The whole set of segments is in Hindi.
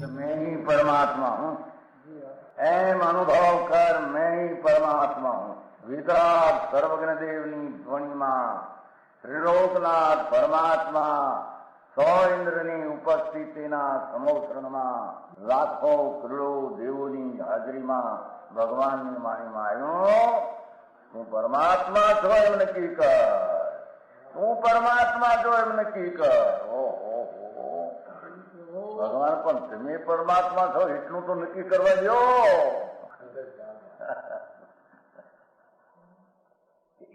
मैं ही परमात्मा हूँ, एम अनुभव कर मैं ही परमात्मा हूँ। वितराग सर्वज्ञ देवनी ध्वनिमा त्रिलोकनाथ परमात्मा सौ इंद्રની ઉપસ્થિતિના સમોત્રણમાં લાખો કરોડો દેવોની હાજરીમાં ભગવાનની વાણીમાં આવ્યો, તું પરમાત્મા છો એમ નક્કી કર, તું પરમાત્મા છો એમ નક્કી કર. ઓહો, ભગવાન પણ તમે પરમાત્મા છો એટલું તો નક્કી કરવા દો.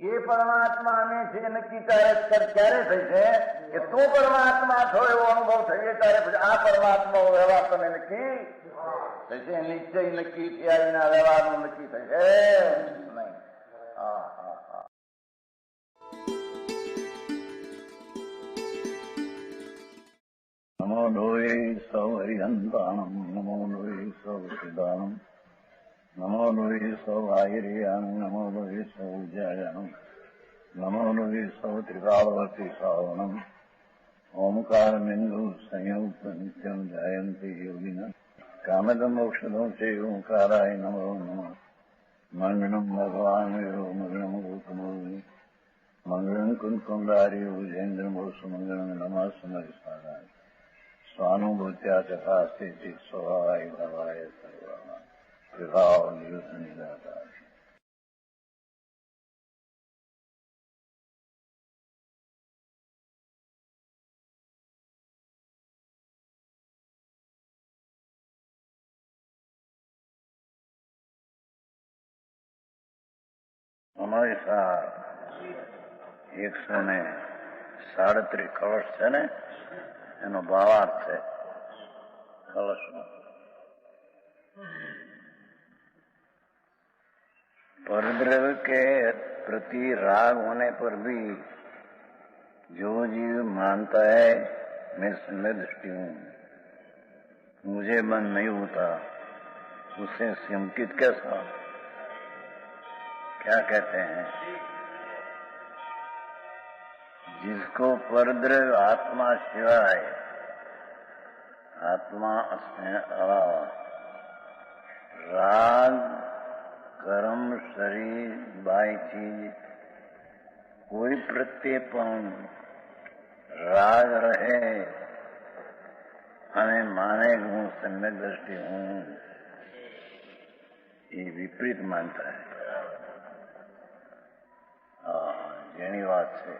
એ પરમાત્માને છે નક્કી ક્યારે થઈ છે કે તું પરમાત્મા છો એવો અનુભવ થઈએ ત્યારે પછી આ પરમાત્મા વ્યવહાર તને નક્કી થશે. નિશ્ચય નક્કી થયા વિના વ્યવહારનું નક્કી થશે નહીં. હા હા હા. નમો લોહે સૌ હરિહંતાણમ, નમો લોહે સૌ સિદ્ધાણમ, નમો લોહે સૌ આહિર્યાણમ, નમો લોહે સૌ જયાણમ, નમો લોહે સૌ ત્રિકાળવતી શ્રાવણમ. ઓમકાર બિંદુ સંયુક્ત નિત્યમ જાયંતિ યોગિના કામદમ મોક્ષદમ છે ઓંકારાય નમો નમઃ. મંગળમ ભગવાન મંગળમ ગૌતમોર્મિ મંગળમ કુંકુંડાર્ય ભુજેન્દ્રમોષ મંગળમ નમઃ સમરિસારાય સ્વાનુભૂત્યા ચકાસ્તે સ્વભાવાય ભવાય સર્વા વિભાવ નિયુત નિરાકાર. અમારી 137 કળશ છે ને, એનો ભાવાર્થ છે કળશનો. परद्रव्य के प्रति राग होने पर भी जो जीव मानता है मैं समय दृष्टि हूँ, मुझे मन नहीं होता, उससे शंकित कैसा? क्या कहते हैं? जिसको परद्रव्य आत्मा सिवाय, आत्मा से अलावा राग कर्म शरीर बाई चीज कोई प्रत्येपण राग रहे અને માને કે હું સમ્યક દ્રષ્ટિ હું, એ વિપરીત માનતા है. જેની વાત છે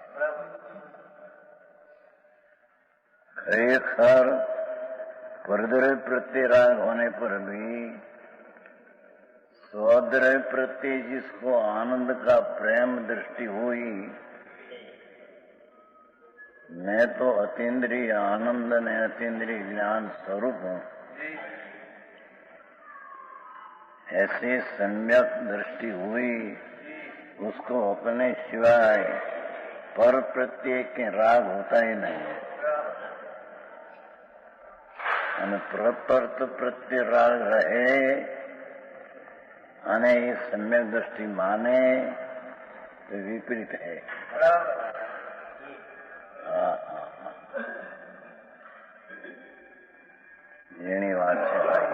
खरेखर परद्रव्य प्रत्यय राग होने पर भी स्वद्रव्य प्रत्यय जिसको आनंद का प्रेम दृष्टि हुई, मैं तो अतीन्द्रिय आनंद ने अतीन्द्रिय ज्ञान स्वरूप हूँ, ऐसी सम्यक दृष्टि हुई, उसको अपने सिवाय पर प्रत्यय के राग होता ही नहीं है. અને પ્રપર્ત પ્રત્યે રાગ રહે અને એ સમ્યક દ્રષ્ટિ માને તો વિપરીત है. જેની વાત છે ભાઈ,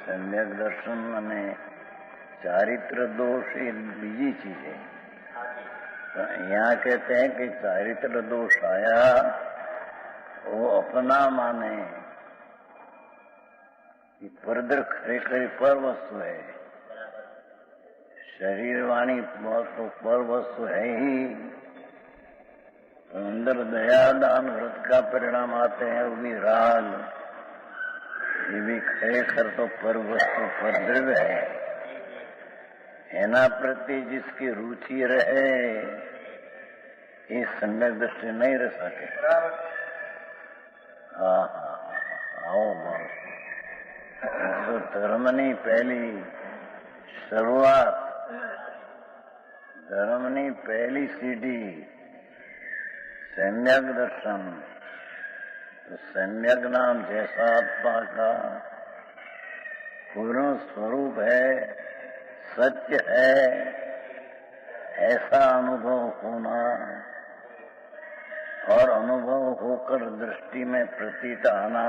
સમ્યક દર્શન અને ચારિત્ર दोष ये बीजी चीज है. तो यहाँ कहते हैं कि चारित्र दोष आया वो अपना माने कि परद्रव्य खरेखर पर वस्तु है, शरीर वाणी तो पर वस्तु है ही, अंदर दया दान व्रत का परिणाम आते हैं, वो भी राग, ये भी खरेखर तो पर वस्तु पर द्रव्य है. एना प्रति जिसकी रुचि रहे ये सम्यक दृष्टि नहीं रह सके. हाँ हाँ आओ बोलो. तो धर्मनी पहली शुरुआत, धर्मनी पहली सीढ़ी सम्यक दर्शन. तो सम्यक नाम जैसा आत्मा का पूर्ण स्वरूप है, सत्य है, ऐसा अनुभव होना और अनुभव होकर दृष्टि में प्रतीत आना,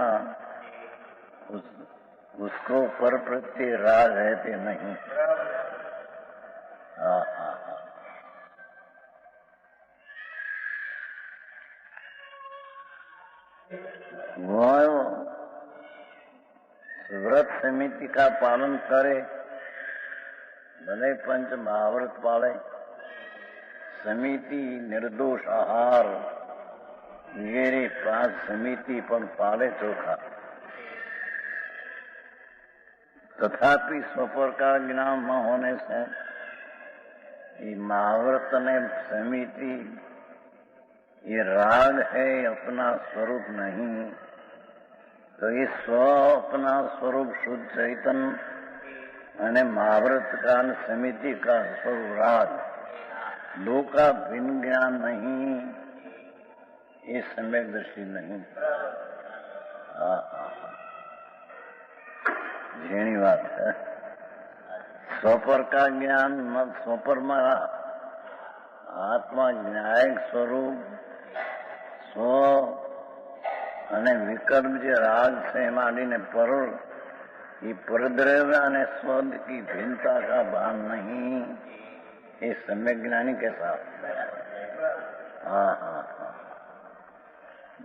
उसको पर प्रत्यय राग है कि नहीं। वो व्रत समिति का पालन करे, भले पंच महाव्रत पाले, समिति निर्दोष आहार वगैरह 5 समिति पण पाले चोखा, तथापि स्वपर का ज्ञान न होने से ये महाव्रत ने समिति ये राग है, अपना स्वरूप नहीं। तो ये स्व अपना स्वरूप शुद्ध चैतन्य અને महाव्रत का समिति का स्वरूप राग, दो का भिन्न ज्ञान नहीं, ये सम्यक दृष्टि नहीं। झीणी बात है। स्वपर का ज्ञान न स्वपर में आत्मा न्यायिक स्वरूप स्व અને વિકલ્પ જે રાગ से માંડીને પર ये परद्रव्य અને स्व की भिन्नता का भान नहीं, ये सम्यक ज्ञानी के साथ।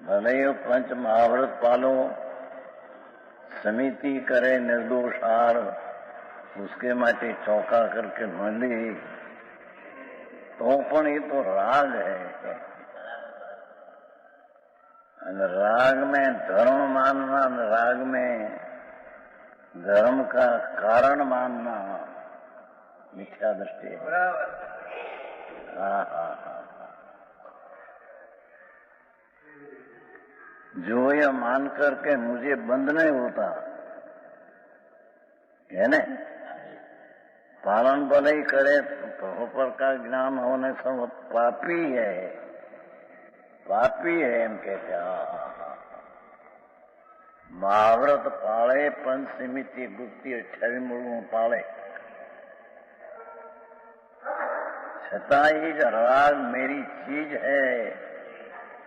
भले ही पंच महाव्रत पालो, समिति करे निर्दोष आहार, उसके माटे चौका करके मली तो पण ये तो राग है। राग में धर्म मानना, राग में धर्म का कारण मानना मिथ्या दृष्टि है। जो यह मान करके मुझे बंद नहीं होता है न, पालन भले ही करे, पर का ज्ञान होने से वो पापी है, पापी है एम कहते। महाव्रत पाले, पंच समिति गुप्ती 28 मूल पाले, छता ही राग मेरी चीज है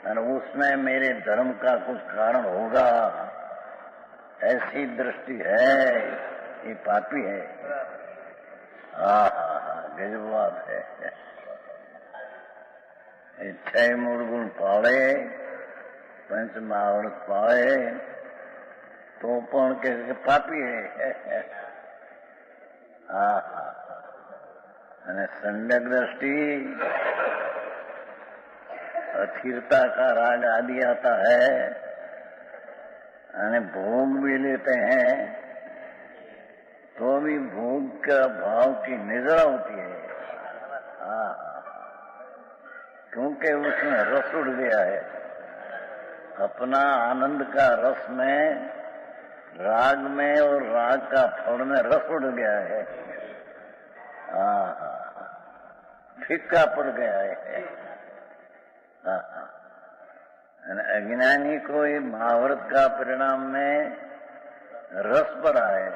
और उसमें मेरे धर्म का कुछ कारण होगा, ऐसी दृष्टि है, ये पापी है। गजब बात है। 6 मूल गुण पाले, पंच महाव्रत पाले, तो पण के पापी है। અને सम्यक दृष्टि अस्थिरता का राग आदि आता है, અને भोग भी लेते हैं तो भी भोग का भाव की निद्रा होती है। क्योंकि उसमें रस उड़ गया है, अपना आनंद का रस में, राग में और राग का फल में रस उड़ गया है, फीका पड़ गया है। अज्ञानी को ये महाव्रत का परिणाम में रस पड़ा है,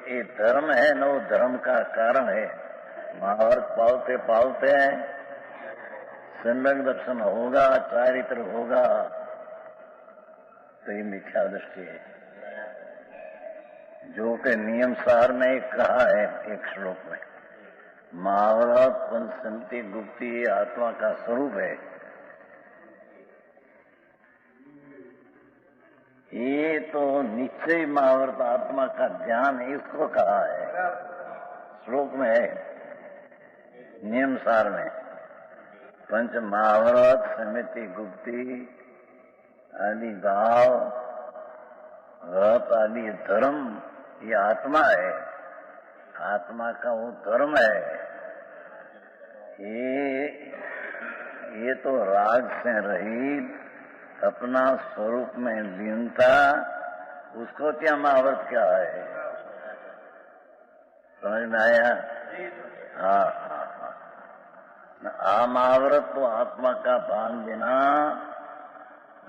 ये धर्म है न, वो धर्म का कारण है। महाव्रत पालते पालते सम्यक दर्शन होगा, चारित्र होगा, तो ये मिथ्या दृष्टि है, जो कि नियम सार में कहा है एक श्लोक में। महाव्रत पंच समिति गुप्ती आत्मा का स्वरूप है। ये तो निश्चय महाव्रत आत्मा का ज्ञान है, इसको कहा है श्लोक में है, नियम सार में। पंच महाव्रत समिति गुप्ती आदि भाव व्रत आदि धर्म, ये आत्मा है, आत्मा का वो धर्म है। ये तो राग से रहित अपना स्वरूप में लीनता, उसको क्या महाव्रत क्या है, समझ में आया? महाव्रत तो आत्मा का भान बिना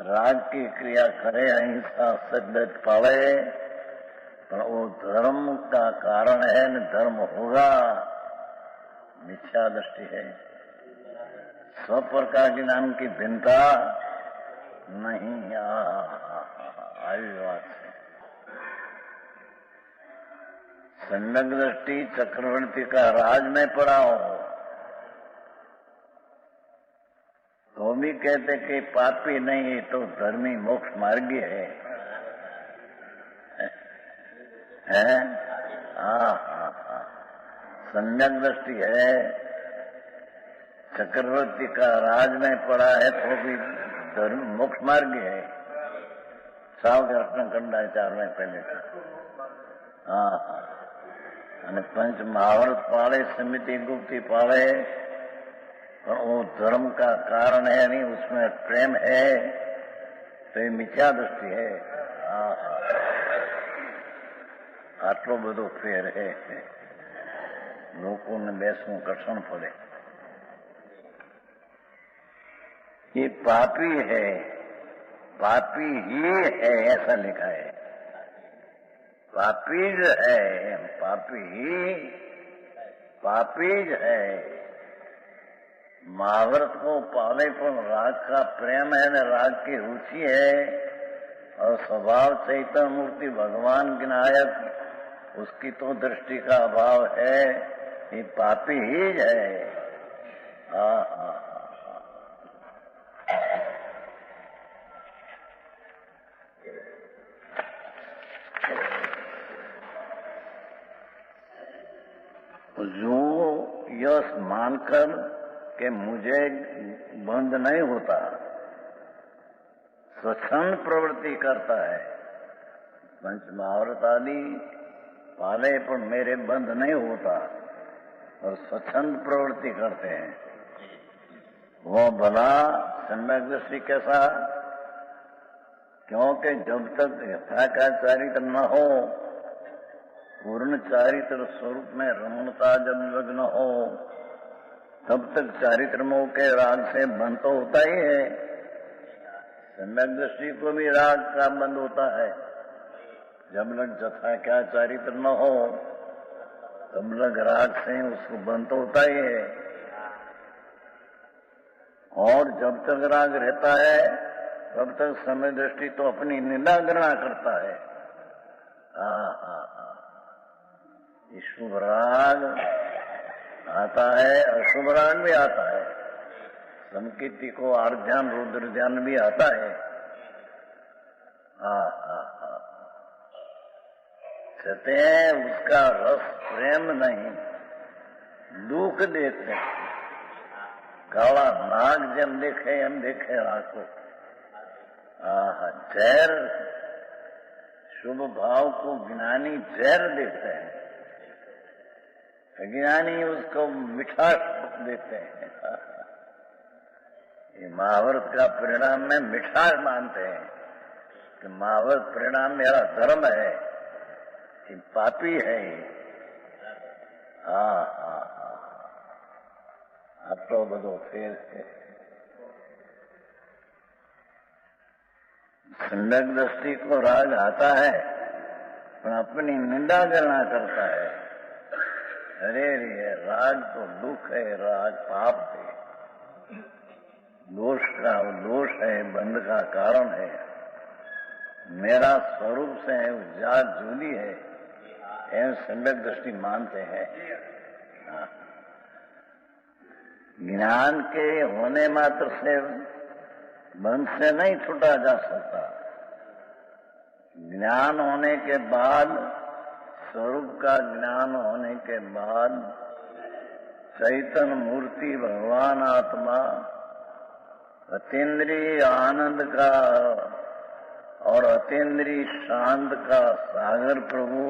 राग की क्रिया करे, अहिंसा सद्गत पावे, पर वो धर्म का कारण है न धर्म होगा, मिथ्या दृष्टि है। सब प्रकार के ज्ञान की भिन्नता नहीं। आई बात है। सम्यक दृष्टि चक्रवर्ती का राज में पड़ा हो तो भी कहते कि पापी नहीं तो धर्मी मोक्ष मार्गी है। सम्यक दृष्टि है, चक्रवर्ती का राज में पड़ा है तो भी धर्म मोक्ष मार्ग है। साव के रत्न कंडा 4 में पहले का। અને पंच महाभारत पाले, समिति गुप्ती पाले, पर वो धर्म का कारण है नहीं, उसमें प्रेम है तो ये मिथ्या दृष्टि है। આટલો બધો ફેર હે, લોકોને બેસવું કઠણ પડે। ये पापी है, पापी ही है ऐसा लिखा है। पापीज है, पापीज है। महाभारत को पाले पर राग का प्रेम है न राग की रुचि है, और स्वभाव चैतन्य मूर्ति भगवान के नायक उसकी तो दृष्टि का अभाव है। ये पापी ही है। जो यश मानकर कि मुझे बंध नहीं होता, स्वच्छंद प्रवृत्ति करता है, पंच महाभारत आदि पाले पर मेरे बंध नहीं होता और स्वच्छंद प्रवृत्ति करते हैं, वो भला सम्यक दृष्टि कैसा? क्योंकि जब तक यथा का चारित्र न हो, पूर्ण चारित्र स्वरूप में रमणता जब लग्न हो, तब तक चारित्र मोह के राग से बंध तो होता ही है। सम्यक दृष्टि को भी राग का बंध होता है। जब लग जथा क्या चारित्र न हो तब लग राग से उसको बंध तो होता ही है। और जब तक राग रहता है तब तक समय दृष्टि तो अपनी निंदा गणना करता है। शुभ राग आता है, अशुभ राग भी आता है। संकीर्ति को आर्ध्यान रुद्र ध्यान भी आता है। कहते हैं उसका रस प्रेम नहीं, दुख देखते हैं। काला नाग जब देखे हम देखे राग को। जहर, शुभ भाव को ज्ञानी जहर देखते हैं, अज्ञानी उसको मिठास देते हैं। ये महाभारत का परिणाम में मिठास मानते हैं कि महाभारत परिणाम मेरा धर्म है, ये पापी है। आटलो બધો ફેર છે। सम्यक दृष्टि को राग आता है पर अपनी निंदा करना करता है। अरे रे राग तो दुख है, राग पाप है, दोष का दोष है, बंध का कारण है। मेरा स्वरूप से जात जुदी है, एवं सम्यक दृष्टि मानते हैं। ज्ञान के होने मात्र से बंध से नहीं छूटा जा सकता। ज्ञान होने के बाद, स्वरूप का ज्ञान होने के बाद चैतन्य मूर्ति भगवान आत्मा, अतीन्द्रिय आनंद का और अतीन्द्रिय शांत का सागर प्रभु,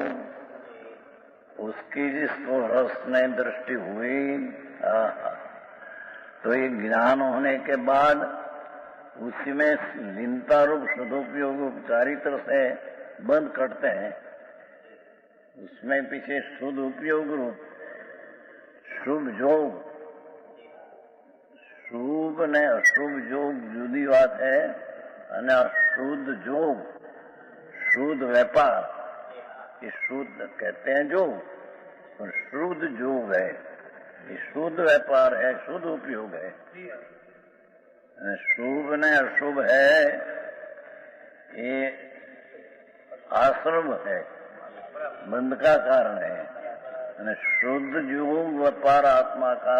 उसकी जिसको रस में दृष्टि हुई, तो ये ज्ञान होने के बाद उसी में लीनता रूप सदुपयोग चारित्र से बंद करते हैं। उसमें पीछे शुद्ध उपयोग रूप शुभ जोग, शुभ ने अशुभ जोग जुदी बात है, અને અશુદ્ધ જોગ, શુદ્ધ વેપાર ये शुद्ध कहते हैं जो, और शुद्ध योग है, ये शुद्ध व्यापार है, शुद्ध उपयोग है। शुभ ने अशुभ है, ये आश्रम है, बंध का कारण है। शुद्ध योग व्यापार आत्मा का,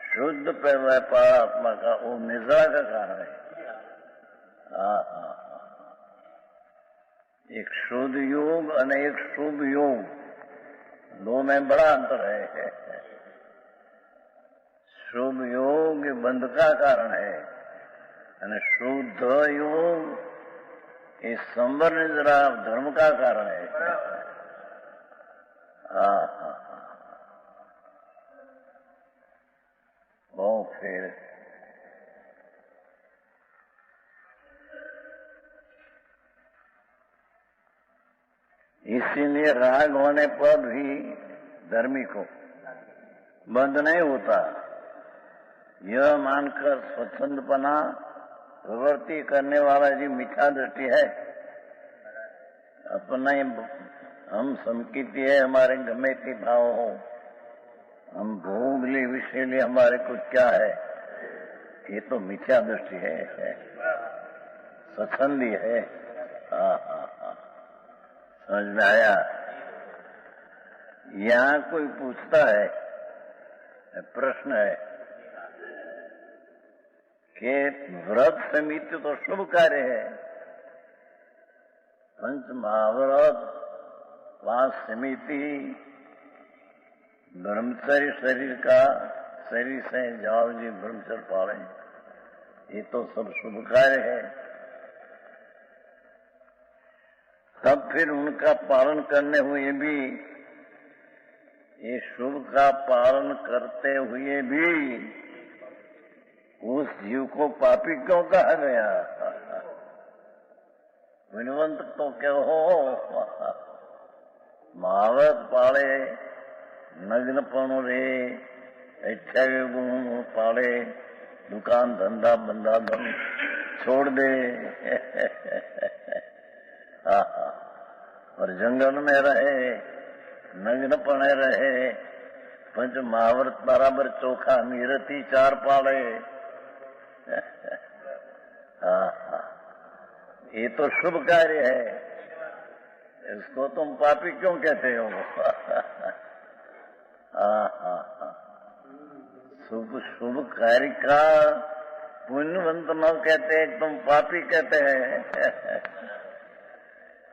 शुद्ध व्यापार आत्मा का, वो निद्रा का कारण है। एक शुद्ध योग और एक शुभ योग, दो में बड़ा अंतर है। शुभ योग बंध का कारण है, और शुद्ध योग इस संवर निद्रा धर्म का कारण है। वो फिर इसीलिए राग होने पर भी धर्मी को बंद नहीं होता। यह मानकर स्वच्छंदपना प्रवृत्ति करने वाला जी मिथ्या दृष्टि है। अपना हम संकित है, हमारे गमे के भाव हो, हम भोग ले विषय ले, हमारे को क्या है, ये तो मिथ्या दृष्टि है, स्वच्छंदी है। समझ में आया? यहाँ कोई पूछता है, प्रश्न है कि व्रत समिति तो शुभ कार्य है, पंच महाव्रत, वास समिति, ब्रह्मचर्य शरीर का, शरीर से जाओ जी ब्रह्मचर्य पाले, ये तो सब शुभ कार्य है। तब फिर उनका पालन करने हुए भी, ये शुभ का पालन करते हुए भी उस जीव को पापी क्यों कहा गया? विनवंत तो क्या हो, महाव्रत पाले, नग्नपन रे, इच्छा के गुण पाले, दुकान धंधा बंधा धन छोड़ दे, और जंगल में रहे, नग्न पने रहे, पंच महाव्रत बराबर चोखा नीरती चार पाले। ये तो शुभ कार्य है, इसको तुम पापी क्यों कहते हो? शुभ कार्य का पुण्यवंत न कहते, तुम पापी कहते हैं।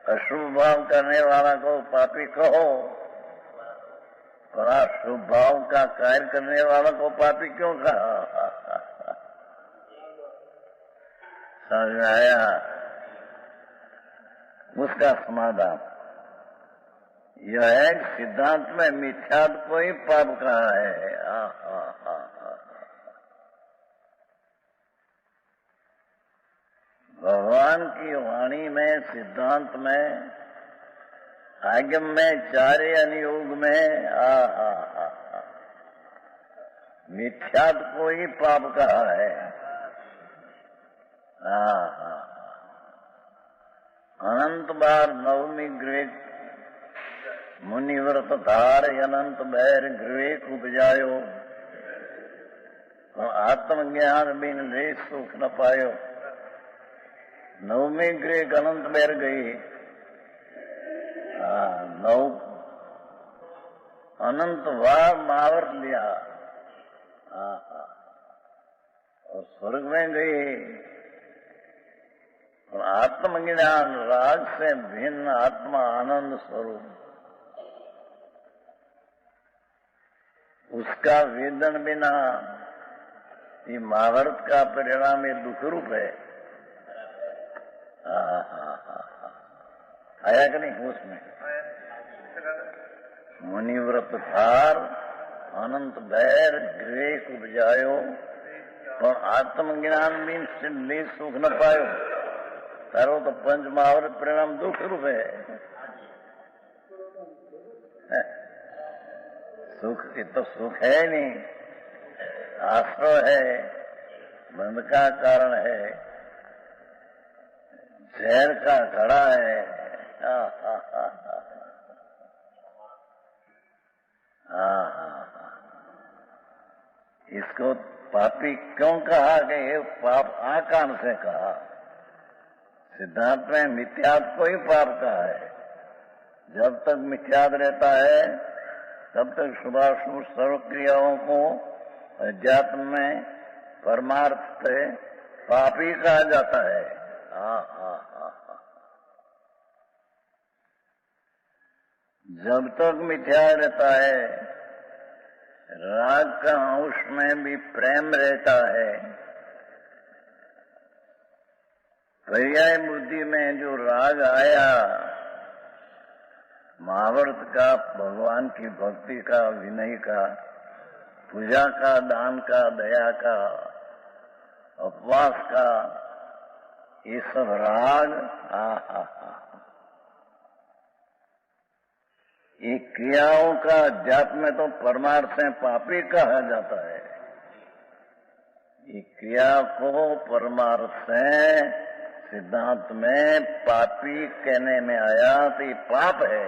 अशुभ भाव करने वाला को पापी कहो, और अशुभ भाव का कार्य करने वाला को पापी क्यों कहा? समझ में आया? उसका समाधान यह है कि सिद्धांत में मिथ्यात्व को ही पाप कहा है। भगवान की वाणी में, सिद्धांत में, आगम में, चार्य अनुयोग में मिथ्यात्व को ही पाप कहा है। अनंत बार नवमी ग्रेक मुनिव्रत धार अनंत बैर ग्रेक उपजायो, और आत्मज्ञान बिन देश सुख न पायो। नवमी ग्रेक अनंत बैर गई, नौ अनंत बार महाव्रत लिया, और स्वर्ग में गई, और आत्मज्ञान राग से भिन्न आत्मा आनंद स्वरूप, उसका वेदन बिना ये महाभारत का परिणाम ये दुख रूप है। आया कि नहीं होश में? मुनिव्रत थार अनंत बैर ग्रेक उपजायो, और आत्मज्ञान भी ले सुख न पायो। तारो तो पंच महाव्रत परिणाम दुख रूप है। सुख ये तो सुख है नहीं, आश्रय है, बंध का कारण है, जहर का घड़ा है। हाँ हाँ हाँ। इसको पापी क्यों कहा कि ये पाप आकान से कहा? सिद्धांत में मिथ्यात्व को ही पाप कहा है। जब तक मिथ्यात्व रहता है तब तक शुभाशुभ सर्व क्रियाओं को अध्यात्म में परमार्थ से पापी कहा जाता है। हाँ हाँ हाँ हाँ। जब तक मिथ्या रहता है, राग का अंश में भी प्रेम रहता है। पर्याय बुद्धि में जो राग आया, महाभारत का, भगवान की भक्ति का, विनय का, पूजा का, दान का, दया का, उपवास का, ये सब राग ये क्रियाओं का अध्यात्म में तो परमार्थ से पापी कहा जाता है। ये क्रिया को परमार्थ से सिद्धांत में पापी कहने में आया तो ये पाप है।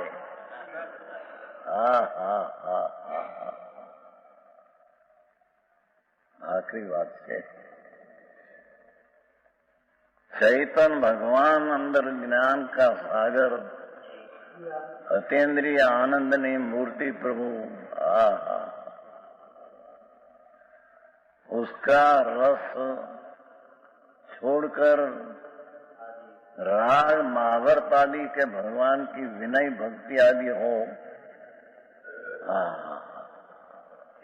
आखिरी बात है, चैतन्य भगवान अंदर ज्ञान का सागर, अतीन्द्रिय आनंदनी मूर्ति प्रभु, उसका रस छोड़कर राग महाभारत आदि के भगवान की विनय भक्ति आदि हो,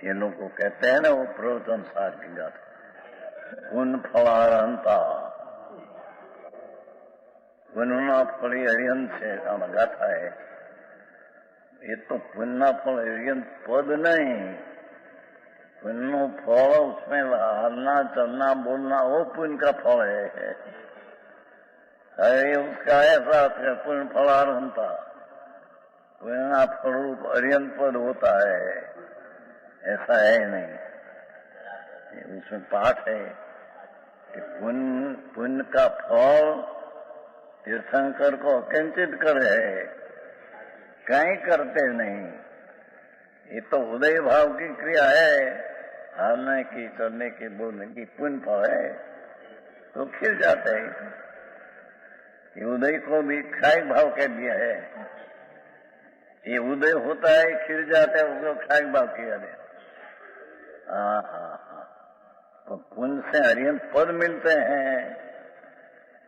ये लोग को कहते हैं ना, वो प्रवचन सार की गाथा, उन फलारंता पुण्य फल अरियंत से गाथा है। ये तो पुण्य फल अरियंत पद नहीं, पुण्य फल उसमें हारना चलना बोलना वो पुण्य का फल है। अरे उसका ऐसा पुण्य फलारंता, पुण्य फल अरियंत पद होता है, ऐसा है नहीं। उसमें पाठ है कि पुण्य का फल तीर्थंकर को अकिंचित करे, कहीं करते नहीं। ये तो उदय भाव की क्रिया है, हारने की, चलने की, बोलने की, पुण्य फल है, तो खिल जाते हैं। ये उदय को भी क्षायिक भाव कह दिया है। ये उदय होता है, खिल जाता है, उसको क्षायिक भाव किया है। तो पुण्य से अरियंत पद मिलते हैं,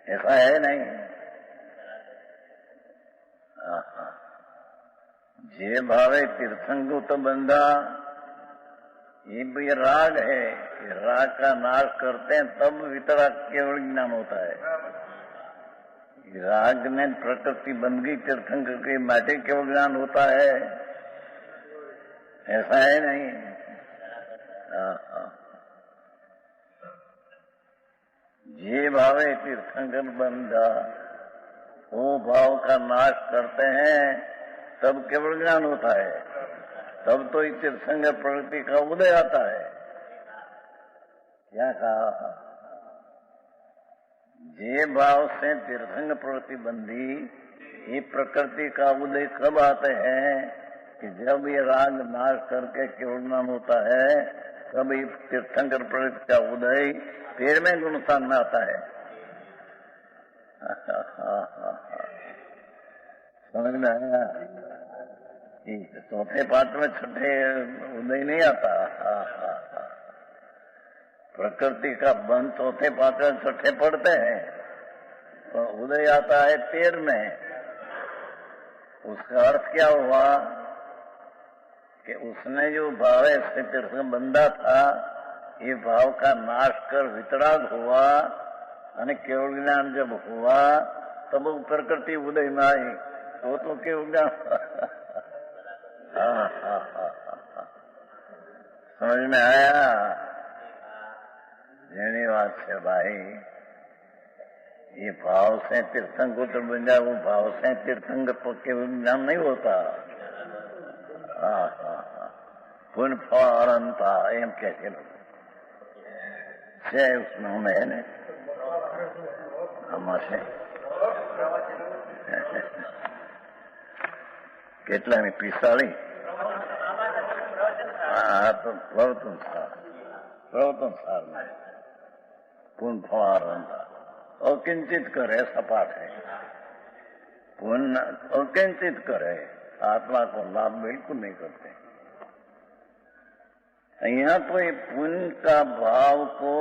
ऐसा है नहीं। जे भावे तीर्थंगुत बंधा, ये भी राग है। ये राग का नाश करते हैं तब वितरा केवल ज्ञान होता है। राग में प्रकृति बंदगी तीर्थंकर के माटे केवल ज्ञान होता है, ऐसा है नहीं। जे भावे तीर्थंकर बंधा, वो भाव का नाश करते हैं तब केवल ज्ञान होता है, तब तो तीर्थंग प्रकृति का उदय आता है। क्या कहा? जे भाव से तीर्थंग प्रतिबंधी, ये प्रकृति का उदय कब आते हैं कि जब ये राग नाश करके केवल ज्ञान होता है, तब ये तीर्थंकर प्रकृति का उदय फिर में गुणस्थान में आता है। समझ में आया? चौथे पाठ में छठे उदय नहीं आता। प्रकृति का बंध चौथे पाठ में छठे पढ़ते हैं, तो उदय आता है 13 में। उसका अर्थ क्या हुआ कि उसने जो भाव से तीर्थंकर बंधा था, ये भाव का नाश कर वितराग हुआ, और केवल ज्ञान जब हुआ तब वो प्रकृति उदय में आई, वो तो केवल ज्ञान। समझ में आया? जेनी बात है भाई, ये भाव से तीर्थंग को तो बन जाए, वो भाव से तीर्थंग केवल ज्ञान नहीं होता। पुण्य फलारंता एम कहते लोग છે उसमें है ने આમાં છે કેટલાની 45 तो प्रवतन सार में पुण्य फलारंता और किंचित करे सपाट है, पुण्य और किंचित करे, आत्मा को लाभ बिल्कुल नहीं करते। यहाँ तो ये पुण्य का भाव को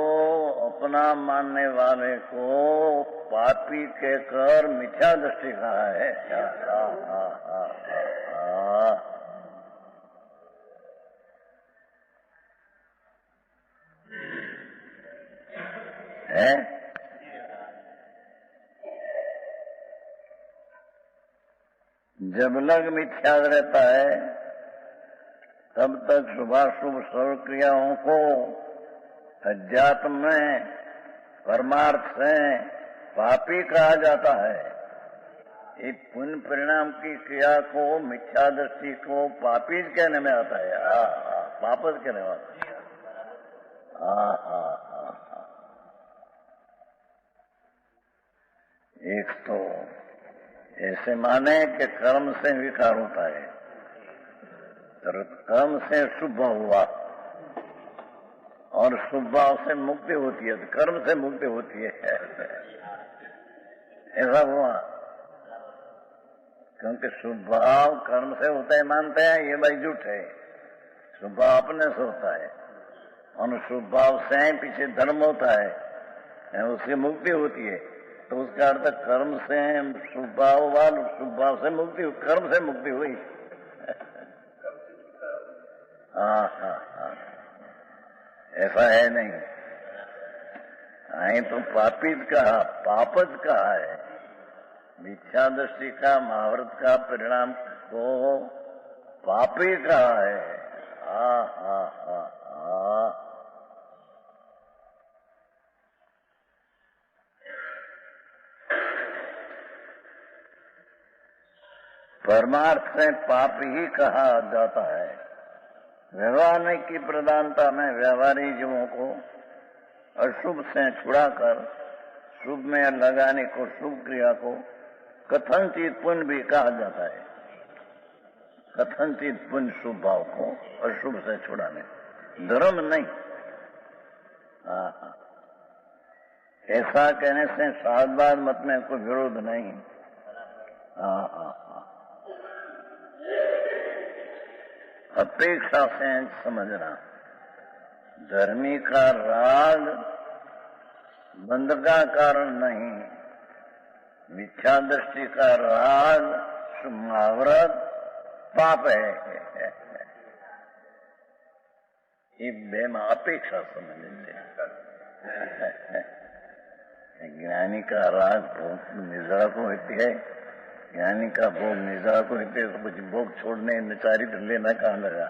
अपना मानने वाले को पापी कहकर मिथ्या दृष्टि कहा है। है जब लग मिथ्या रहता है तब तक शुभाशुभ सर्व क्रियाओं को अध्यात्म में परमार्थ से पापी कहा जाता है। ये पुण्य परिणाम की क्रिया को मिथ्या दृष्टि को पापी कहने में आता है, पापस कहने में आता है। एक तो ऐसे माने कि कर्म से विकार होता है, कर्म से शुभ हुआ और शुभ भाव से मुक्ति होती है, कर्म से मुक्ति होती है, ऐसा हुआ। क्योंकि शुभ भाव कर्म से होता है मानते हैं, ये भाई झूठ है। शुभ भाव अपने से होता है और शुभ भाव से पीछे धर्म होता है, उसकी मुक्ति होती है। तो उसका अर्थ कर्म से शुभ भाव वाल, शुभ भाव से मुक्ति, कर्म से मुक्ति हुई। ऐसा है नहीं, तो पापित कहा, पापज कहा है। मिथ्या दृष्टि का महाव्रत का परिणाम को पापी कहा है। परमार्थ से पाप ही कहा जाता है। व्यवहार की प्रधानता में व्यवहारी जीवों को अशुभ से छुड़ाकर शुभ में लगाने को, शुभ क्रिया को कथनचित पुण्य भी कहा जाता है। कथनचित पुण्य शुभ भाव को अशुभ से छुड़ाने, धर्म नहीं। ऐसा कहने से शास्त्रवाद मत में कोई विरोध नहीं। अपेक्षा से समझना, धर्मी का राग बंध का कारण नहीं, मिथ्या दृष्टि का राग महाव्रत पाप है। ये बेम अपेक्षा समझने ज्ञानी का राग भोग निजड़ा को होती है, ज्ञानी का भोग निजड़ा को होती है, तो कुछ भोग छोड़ने निचारी लेना कहाँ लगा।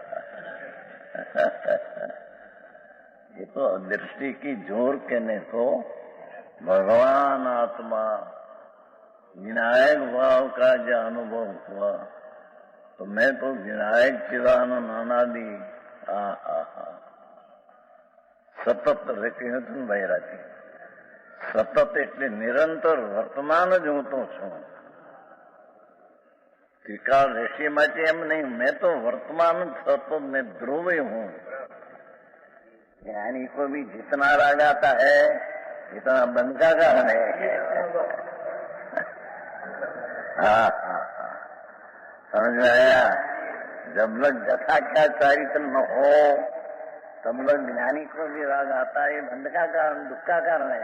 ये तो दृष्टि की जोर कहने को भगवान आत्मा विनायक भाव का जो अनुभव हुआ, तो मैं तो विनायक चिदानंद अनादि सतत रहती हूँ वैरागी। सतत એટલે નિરંતર વર્તમાન જ હું તો છું। त्रिकाल ऋषि માટે એમ नहीं, मैं तो वर्तमान सतत में ध्रुव हूँ। ज्ञानी को भी जितना राग आता है इतना बंद का है। समझ में आया? जब लग जथा क्या चारित्र न हो तब लग ज्ञानी को भी राग आता है, बंद का कारण, दुख का कारण है।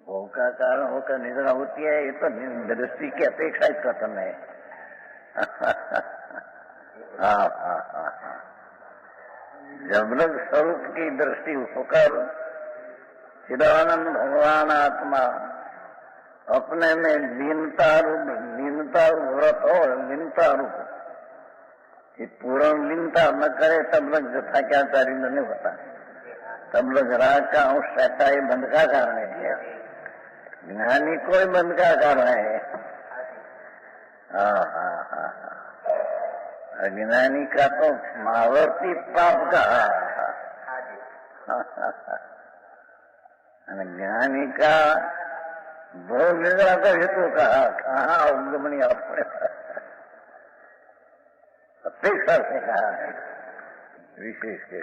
भोग का कारण होकर निद्रा होती है, ये तो दृष्टि की अपेक्षा ही कथन है। जब लग स्वरूप की दृष्टि होकर चिदानंद भगवान आत्मा अपने में लीनता रूप व्रत हो, लीनता रूप पूर्ण लीनता न करे तब लग जथा क्या चारित्र नहीं होता, तब लग राग का अंश रहता है, बंध का कारण है। ज्ञानी कोई बंध का कारण है। अज्ञानी का तो महावर्ती पाप का, ज्ञानी का भोग निद्रा का हेतु कहा, कहाँ उगमनी अपने प्रेक्षर से कहा है विशेष के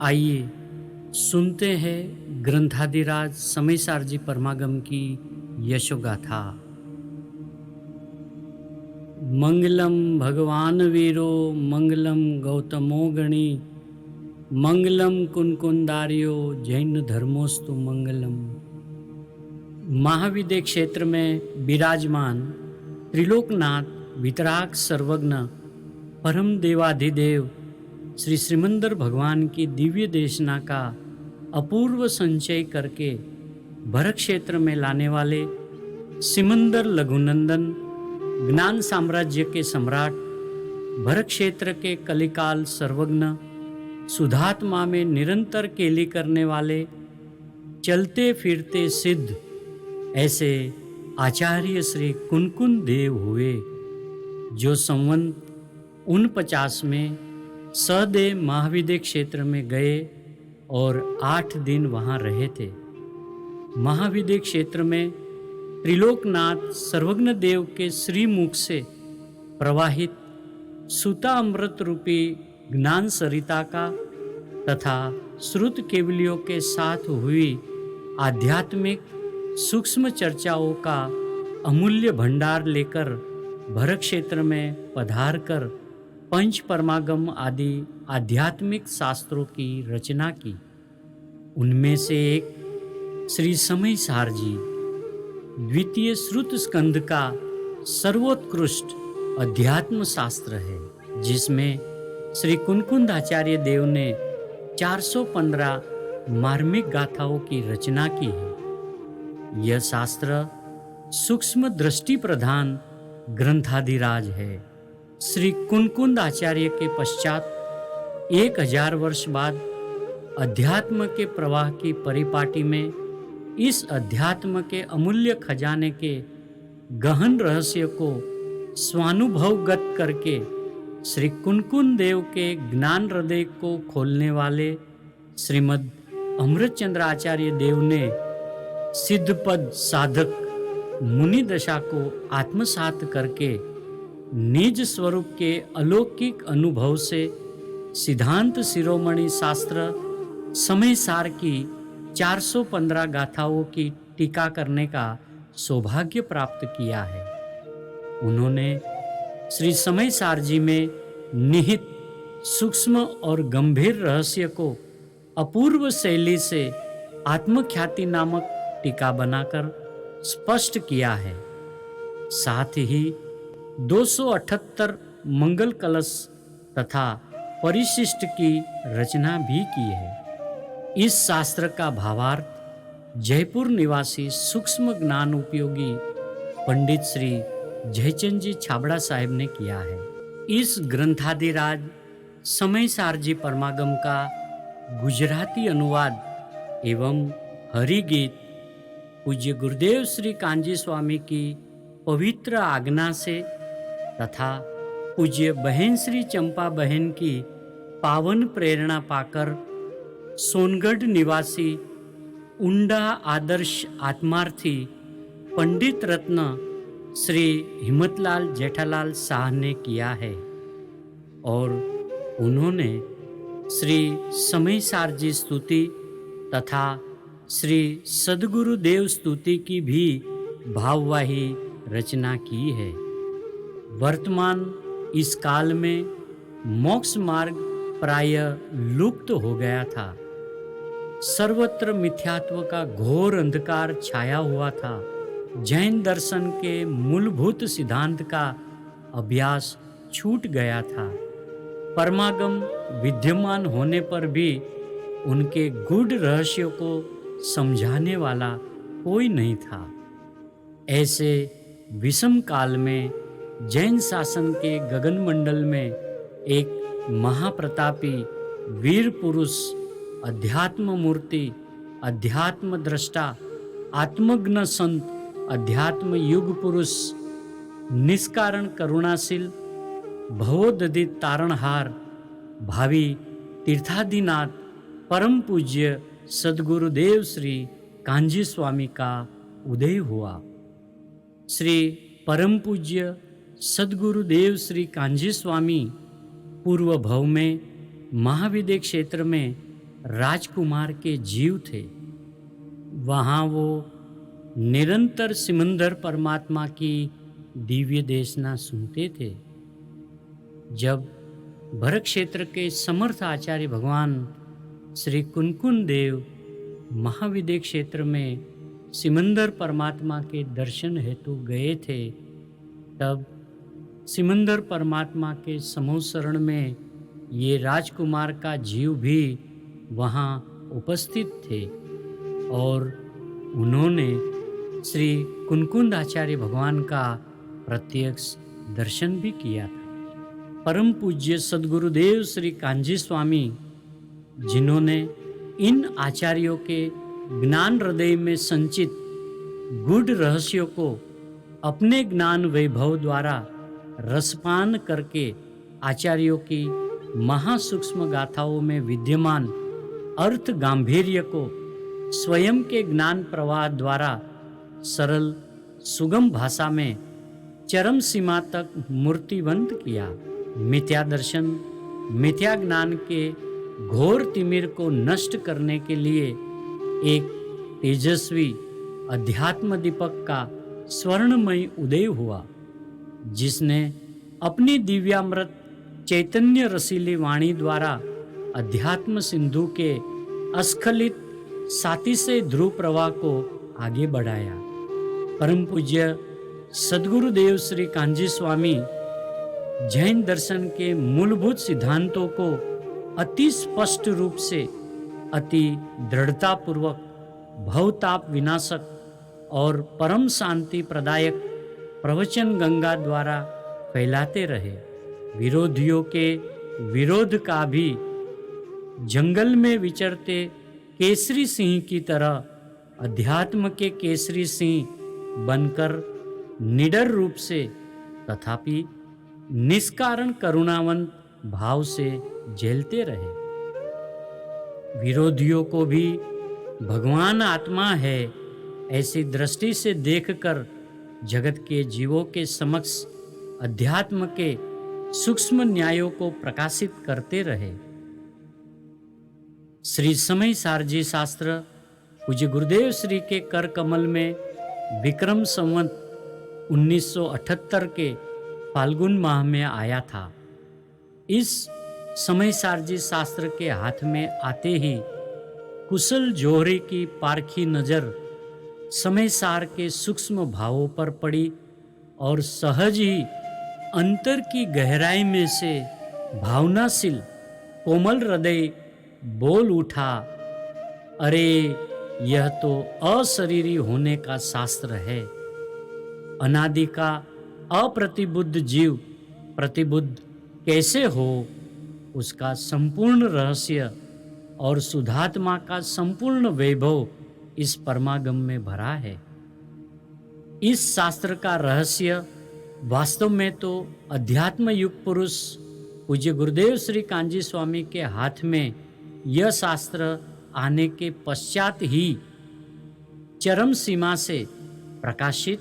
आइए सुनते हैं ग्रंथाधिराज समयसार जी परमागम की यशोगाथा। मंगलम भगवान वीरो मंगलम गौतमो गणी मंगलम कुनकुंदारियो जैन धर्मोस्तु मंगलम। महाविद्य क्षेत्र में विराजमान त्रिलोकनाथ वितराग सर्वज्ञ परम देवाधिदेव श्री श्रीमंदर भगवान की दिव्य देशना का अपूर्व संचय करके भरत क्षेत्र में लाने वाले सिमंदर लघुनंदन ज्ञान साम्राज्य के सम्राट, भरत क्षेत्र के कलिकाल सर्वज्ञ, सुधात्मा में निरंतर केली करने वाले, चलते फिरते सिद्ध ऐसे आचार्य श्री कुनकुन देव हुए, जो संवत 49 में सहदेव महाविद्य क्षेत्र में गए और 8 दिन वहाँ रहे थे। महाविद्य क्षेत्र में त्रिलोकनाथ सर्वज्ञ देव के श्रीमुख से प्रवाहित सुता अमृत रूपी ज्ञान सरिता का तथा श्रुत केवलियों के साथ हुई आध्यात्मिक सूक्ष्म चर्चाओं का अमूल्य भंडार लेकर भरत क्षेत्र में पधार कर पंच परमागम आदि आध्यात्मिक शास्त्रों की रचना की। उनमें से एक श्री समयसार जी द्वितीय श्रुत स्कंद का सर्वोत्कृष्ट अध्यात्म शास्त्र है, जिसमें श्री कुनकुंद आचार्य देव ने 415 मार्मिक गाथाओं की रचना की है। यह शास्त्र सूक्ष्म दृष्टि प्रधान ग्रंथाधिराज है। श्री कुनकुंद आचार्य के पश्चात 1000 वर्ष बाद अध्यात्म के प्रवाह की परिपाटी में इस अध्यात्म के अमूल्य खजाने के गहन रहस्य को स्वानुभवगत करके श्री कुनकुन देव के ज्ञान हृदय को खोलने वाले श्रीमद् अमृतचंद्र आचार्य देव ने सिद्धपद साधक मुनि दशा को आत्मसात करके निज स्वरूप के अलौकिक अनुभव से सिद्धांत शिरोमणि शास्त्र समयसार की 415 गाथाओं की टीका करने का सौभाग्य प्राप्त किया है। उन्होंने श्री समयसार जी में निहित सूक्ष्म और गंभीर रहस्य को अपूर्व शैली से आत्मख्याति नामक टीका बनाकर स्पष्ट किया है। साथ ही 278 मंगल कलश तथा परिशिष्ट की रचना भी की है। इस शास्त्र का भावार्थ जयपुर निवासी सूक्ष्म ज्ञान उपयोगी पंडित श्री जयचंद जी छाबड़ा साहिब ने किया है। इस ग्रंथाधिराज समयसार जी परमागम का गुजराती अनुवाद एवं हरिगीत पूज्य गुरुदेव श्री कांजी स्वामी की पवित्र आज्ञा से तथा पूज्य बहन श्री चंपा बहन की पावन प्रेरणा पाकर सोनगढ़ निवासी उंडा आदर्श आत्मार्थी पंडित रत्न श्री हिम्मतलाल जेठालाल शाह ने किया है और उन्होंने श्री समयसार जी स्तुति तथा श्री सद्गुरु देव स्तुति की भी भाववाही रचना की है। वर्तमान इस काल में मोक्ष मार्ग प्राय लुप्त हो गया था। सर्वत्र मिथ्यात्व का घोर अंधकार छाया हुआ था। जैन दर्शन के मूलभूत सिद्धांत का अभ्यास छूट गया था। परमागम विद्यमान होने पर भी उनके गूढ़ रहस्यों को समझाने वाला कोई नहीं था। ऐसे विषम काल में जैन शासन के गगनमंडल में एक महाप्रतापी वीर पुरुष, अध्यात्म मूर्ति, अध्यात्म दृष्टा, आत्मज्ञ संत अध्यात्म युग पुरुष, निष्कारण करुणाशील, भवोदधित तारणहार, भावी तीर्थादिनाथ परम पूज्य सदगुरुदेव श्री कांजी स्वामी का उदय हुआ। श्री परम पूज्य सदगुरुदेव श्री कांजी स्वामी पूर्व भव में महाविद्य क्षेत्र में राजकुमार के जीव थे। वहाँ वो निरंतर सिमंदर परमात्मा की दिव्य देशना सुनते थे। जब भरत क्षेत्र के समर्थ आचार्य भगवान श्री कुनकुन देव महाविद्य क्षेत्र में सिमंदर परमात्मा के दर्शन हेतु गए थे, तब सिमंदर परमात्मा के समोसरण में ये राजकुमार का जीव भी वहाँ उपस्थित थे और उन्होंने श्री कुनकुंद आचार्य भगवान का प्रत्यक्ष दर्शन भी किया था। परम पूज्य सदगुरुदेव श्री कांजी स्वामी, जिन्होंने इन आचार्यों के ज्ञान हृदय में संचित गूढ़ रहस्यों को अपने ज्ञान वैभव द्वारा रसपान करके आचार्यों की महासूक्ष्म गाथाओं में विद्यमान अर्थ गांभीर्य को स्वयं के ज्ञान प्रवाह द्वारा सरल सुगम भाषा में चरम सीमा तक मूर्तिवंत किया। मिथ्या दर्शन, मिथ्या ज्ञान के घोर तिमिर को नष्ट करने के लिए एक तेजस्वी अध्यात्म दीपक का स्वर्णमय उदय हुआ, जिसने अपनी दिव्यामृत चैतन्य रसीली वाणी द्वारा अध्यात्म सिंधु के अस्खलित सातिशय ध्रुव प्रवाह को आगे बढ़ाया। परम पूज्य सदगुरुदेव श्री कांजी स्वामी जैन दर्शन के मूलभूत सिद्धांतों को अति स्पष्ट रूप से, अति दृढ़तापूर्वक, भवताप विनाशक और परम शांति प्रदायक प्रवचन गंगा द्वारा फैलाते रहे। विरोधियों के विरोध का भी जंगल में विचरते केसरी सिंह की तरह अध्यात्म के केसरी सिंह बनकर निडर रूप से तथापि निष्कारण करुणावंत भाव से झेलते रहे। विरोधियों को भी भगवान आत्मा है ऐसी दृष्टि से देखकर जगत के जीवों के समक्ष अध्यात्म के सूक्ष्म न्यायों को प्रकाशित करते रहे। श्री समय सारजी शास्त्र पूज्य गुरुदेव श्री के कर कमल में विक्रम संवत 1978 के फाल्गुन माह में आया था। इस समय सारजी शास्त्र के हाथ में आते ही कुशल जोहरी की पारखी नजर समय सार के सूक्ष्म भावों पर पड़ी और सहज ही अंतर की गहराई में से भावनाशील कोमल हृदय बोल उठा, अरे यह तो अशरीरी होने का शास्त्र है। अनादि का अप्रतिबुद्ध जीव प्रतिबुद्ध कैसे हो, उसका संपूर्ण रहस्य और शुद्धात्मा का संपूर्ण वैभव इस परमागम में भरा है। इस शास्त्र का रहस्य वास्तव में तो अध्यात्म युग पुरुष पूज्य गुरुदेव श्री कांजी स्वामी के हाथ में यह शास्त्र आने के पश्चात ही चरम सीमा से प्रकाशित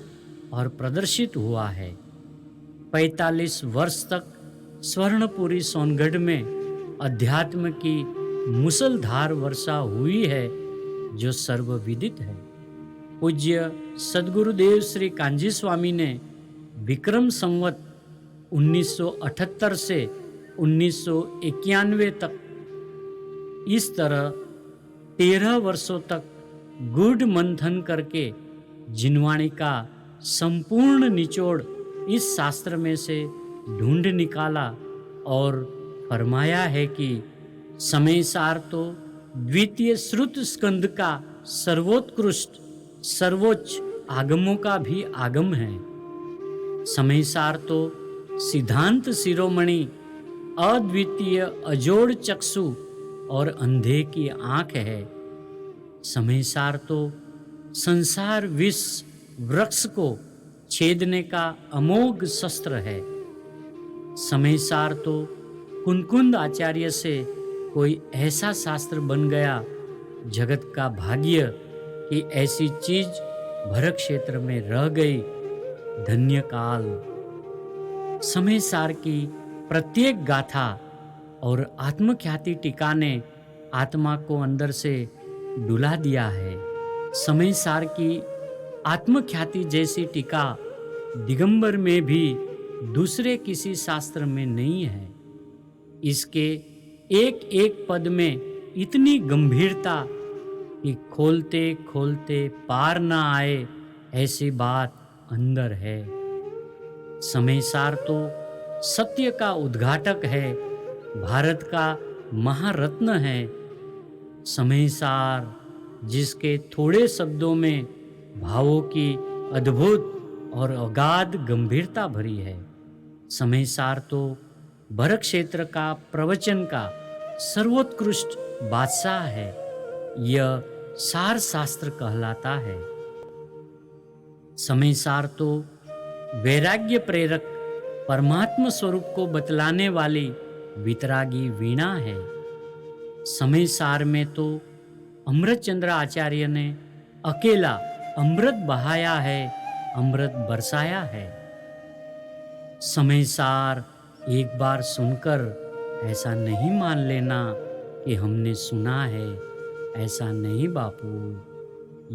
और प्रदर्शित हुआ है। 45 वर्ष तक स्वर्णपुरी सोनगढ़ में अध्यात्म की मुसलधार वर्षा हुई है, जो सर्वविदित है। पूज्य सदगुरुदेव श्री कांजी स्वामी ने विक्रम संवत 1978 से 1991 तक इस तरह 13 वर्षों तक गूढ़ मंथन करके जिनवाणी का संपूर्ण निचोड़ इस शास्त्र में से ढूंढ निकाला और फरमाया है कि समय सार तो द्वितीय श्रुत स्कंद का सर्वोत्कृष्ट सर्वोच्च आगमों का भी आगम है। समय सार तो सिद्धांत शिरोमणि अद्वितीय अजोड़ चक्षु और अंधे की आंख है। समय सार तो संसार विष वृक्ष को छेदने का अमोघ शस्त्र है। समय सार तो कुनकुंद आचार्य से कोई ऐसा शास्त्र बन गया, जगत का भाग्य कि ऐसी चीज भरत क्षेत्र में रह गई। धन्य काल। समय सार की प्रत्येक गाथा और आत्मख्याति टीका ने आत्मा को अंदर से डुला दिया है। समय सार की आत्मख्याति जैसी टीका दिगंबर में भी दूसरे किसी शास्त्र में नहीं है। इसके एक एक पद में इतनी गंभीरता कि खोलते खोलते पार न आए ऐसी बात अंदर है। समय सार तो सत्य का उद्घाटक है, भारत का महारत्न है। समय सार जिसके थोड़े शब्दों में भावों की अद्भुत और अगाध गंभीरता भरी है। समय सार तो भरत क्षेत्र का प्रवचन का सर्वोत्कृष्ट बादशाह है। यह सार शास्त्र कहलाता है। समय सार तो वैराग्य प्रेरक परमात्म स्वरूप को बतलाने वाली वितरागी वीणा है। समय सार में तो अमृतचंद्र आचार्य ने अकेला अमृत बहाया है, अमृत बरसाया है। समय सार एक बार सुनकर ऐसा नहीं मान लेना कि हमने सुना है। ऐसा नहीं बापू,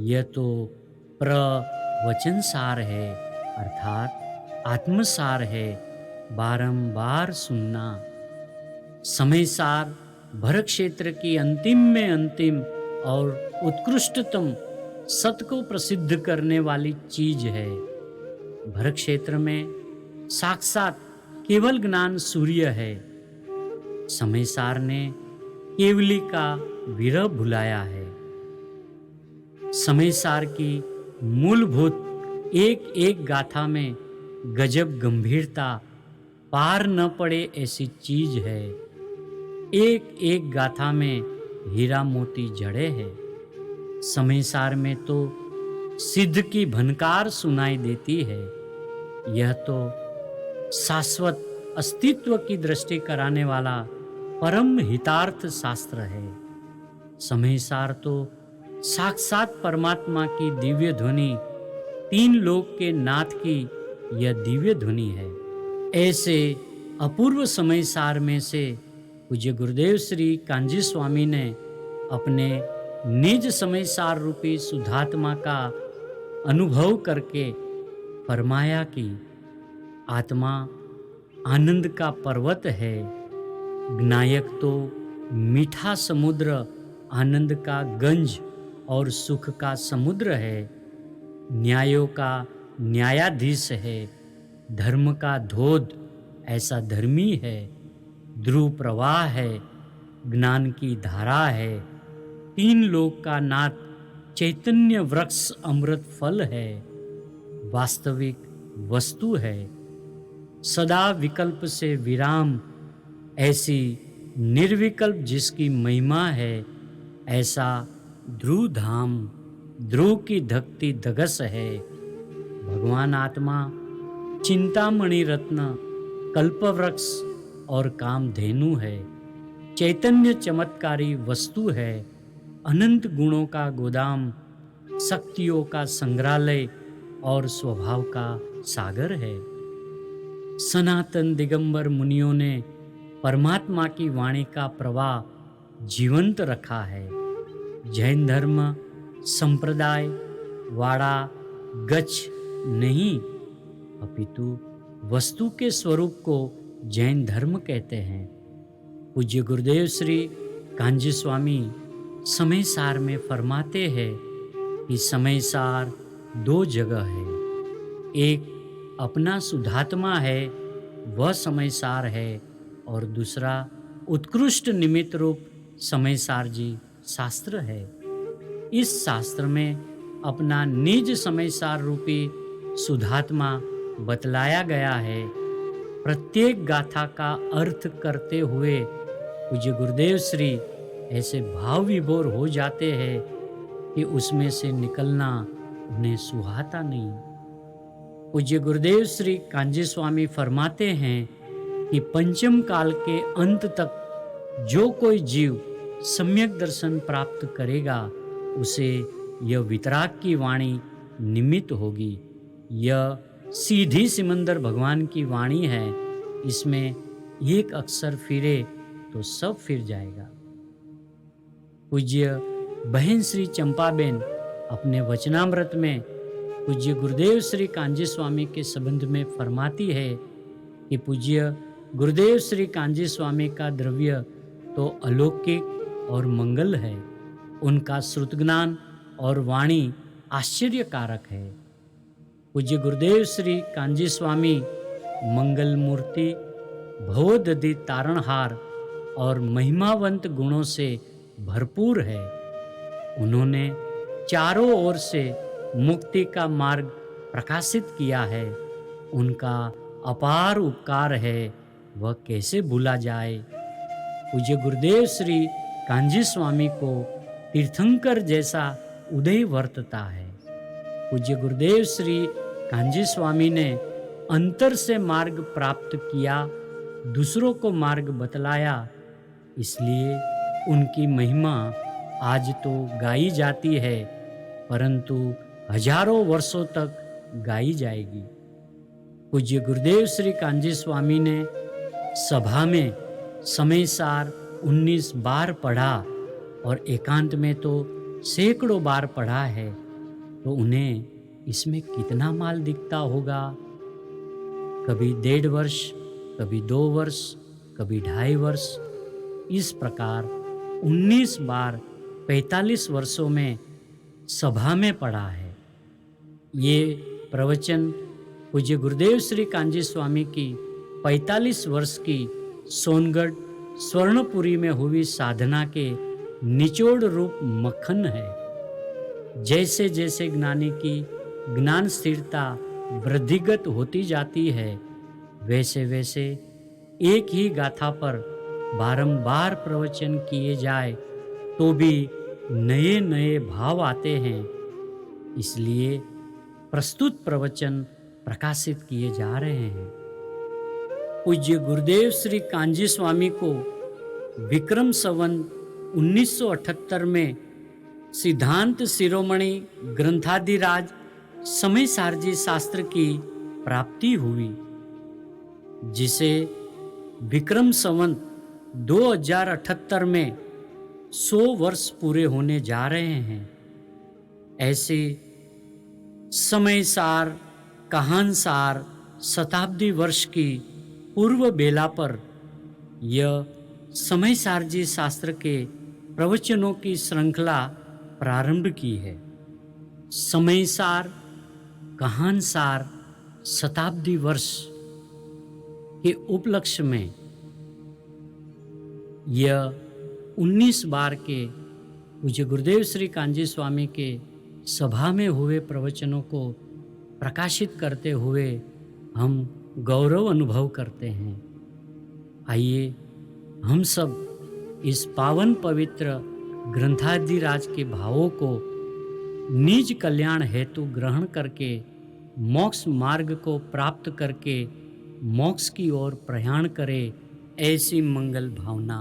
यह तो प्रवचन सार है, अर्थात आत्मसार है। बारंबार सुनना। समय सार भरत क्षेत्र की अंतिम में अंतिम और उत्कृष्टतम सत्य को प्रसिद्ध करने वाली चीज है। भरत क्षेत्र में साक्षात केवल ज्ञान सूर्य है। समय सार ने केवली का विरह भुलाया है। समय सार की मूलभूत एक एक गाथा में गजब गंभीरता, पार न पड़े ऐसी चीज है। एक एक गाथा में हीरा मोती जड़े हैं। समय सार में तो सिद्ध की भनकार सुनाई देती है। यह तो शाश्वत अस्तित्व की दृष्टि कराने वाला परम हितार्थ शास्त्र है। समय सार तो साक्षात परमात्मा की दिव्य ध्वनि, तीन लोक के नाथ की यह दिव्य ध्वनि है। ऐसे अपूर्व समय सार में से पूज्य गुरुदेव श्री कांजी स्वामी ने अपने निज समय सार रूपी शुद्धात्मा का अनुभव करके फरमाया कि आत्मा आनंद का पर्वत है, ज्ञायक तो मीठा समुद्र आनंद का गंज और सुख का समुद्र है, न्यायों का न्यायाधीश है, धर्म का धोध ऐसा धर्मी है, ध्रुव प्रवाह है, ज्ञान की धारा है, तीन लोक का नाथ चैतन्य वृक्ष अमृत फल है, वास्तविक वस्तु है, सदा विकल्प से विराम, ऐसी निर्विकल्प जिसकी महिमा है, ऐसा ध्रुव धाम, ध्रुव की धकती धगस है। भगवान आत्मा चिंतामणि रत्न, कल्पवृक्ष और कामधेनु है, चैतन्य चमत्कारी वस्तु है, अनंत गुणों का गोदाम, शक्तियों का संग्रहालय और स्वभाव का सागर है। सनातन दिगंबर मुनियों ने परमात्मा की वाणी का प्रवाह जीवंत रखा है। जैन धर्म संप्रदाय वाड़ा गच्छ नहीं, अपितु वस्तु के स्वरूप को जैन धर्म कहते हैं। पूज्य गुरुदेव श्री कांजी स्वामी समय सार में फरमाते हैं कि समय सार दो जगह है, एक अपना शुद्धात्मा है वह समय सार है, और दूसरा उत्कृष्ट निमित्त रूप समय सार जी शास्त्र है। इस शास्त्र में अपना निज समय सार रूपी शुद्धात्मा बतलाया गया है। प्रत्येक गाथा का अर्थ करते हुए पूज्य गुरुदेव श्री ऐसे भाव विभोर हो जाते हैं कि उसमें से निकलना उन्हें सुहाता नहीं। पूज्य गुरुदेव श्री कांजी स्वामी फरमाते हैं कि पंचम काल के अंत तक जो कोई जीव सम्यक दर्शन प्राप्त करेगा उसे यह वितराग की वाणी निमित्त होगी। यह सीधी सिमंदर भगवान की वाणी है। इसमें एक अक्षर फिरे तो सब फिर जाएगा। पूज्य बहन श्री चंपाबेन अपने वचनामृत में पूज्य गुरुदेव श्री कांजी स्वामी के संबंध में फरमाती है कि पूज्य गुरुदेव श्री कांजी स्वामी का द्रव्य तो अलौकिक और मंगल है। उनका श्रुत ज्ञान और वाणी आश्चर्यकारक है। पूज्य गुरुदेव श्री कांजी स्वामी मंगल मूर्ति, भवदधि तारणहार और महिमावंत गुणों से भरपूर है। उन्होंने चारों ओर से मुक्ति का मार्ग प्रकाशित किया है। उनका अपार उपकार है, वह कैसे भूला जाए। पूज्य गुरुदेव श्री कांजी स्वामी को तीर्थंकर जैसा उदय वर्तता है। पूज्य गुरुदेव श्री कांजी स्वामी ने अंतर से मार्ग प्राप्त किया, दूसरों को मार्ग बतलाया, इसलिए उनकी महिमा आज तो गाई जाती है, परंतु हजारों वर्षों तक गाई जाएगी। पूज्य गुरुदेव श्री कांजी स्वामी ने सभा में समय सार 19 बार पढ़ा और एकांत में तो सैकड़ों बार पढ़ा है, तो उन्हें इसमें कितना माल दिखता होगा। कभी 1.5 वर्ष, कभी 2 वर्ष, कभी 2.5 वर्ष, इस प्रकार 19 बार 45 वर्षों में सभा में पढ़ा है। ये प्रवचन पूज्य गुरुदेव श्री कांजी स्वामी की 45 वर्ष की सोनगढ़ स्वर्णपुरी में हुई साधना के निचोड़ रूप मक्खन है। जैसे जैसे ज्ञानी की ज्ञान स्थिरता वृद्धिगत होती जाती है, वैसे वैसे एक ही गाथा पर बारंबार प्रवचन किए जाए तो भी नए नए भाव आते हैं। इसलिए प्रस्तुत प्रवचन प्रकाशित किए जा रहे हैं। पूज्य गुरुदेव श्री कांजी स्वामी को विक्रम संवत 1978 में सिद्धांत शिरोमणि ग्रंथाधिराज समय सारजी शास्त्र की प्राप्ति हुई, जिसे विक्रम संवत 2078 में 100 वर्ष पूरे होने जा रहे हैं। ऐसे समय सार, कहानसार शताब्दी वर्ष की पूर्व बेला पर यह समय सारजी शास्त्र के प्रवचनों की श्रृंखला प्रारंभ की है। समय सार, कहानसार शताब्दी वर्ष के उपलक्ष्य में यह 19 बार के पूज्य गुरुदेव श्री कांजी स्वामी के सभा में हुए प्रवचनों को प्रकाशित करते हुए हम गौरव अनुभव करते हैं। आइए हम सब इस पावन पवित्र ग्रंथाधिराज के भावों को निज कल्याण हेतु ग्रहण करके मोक्ष मार्ग को प्राप्त करके मोक्ष की ओर प्रयाण करें, ऐसी मंगल भावना।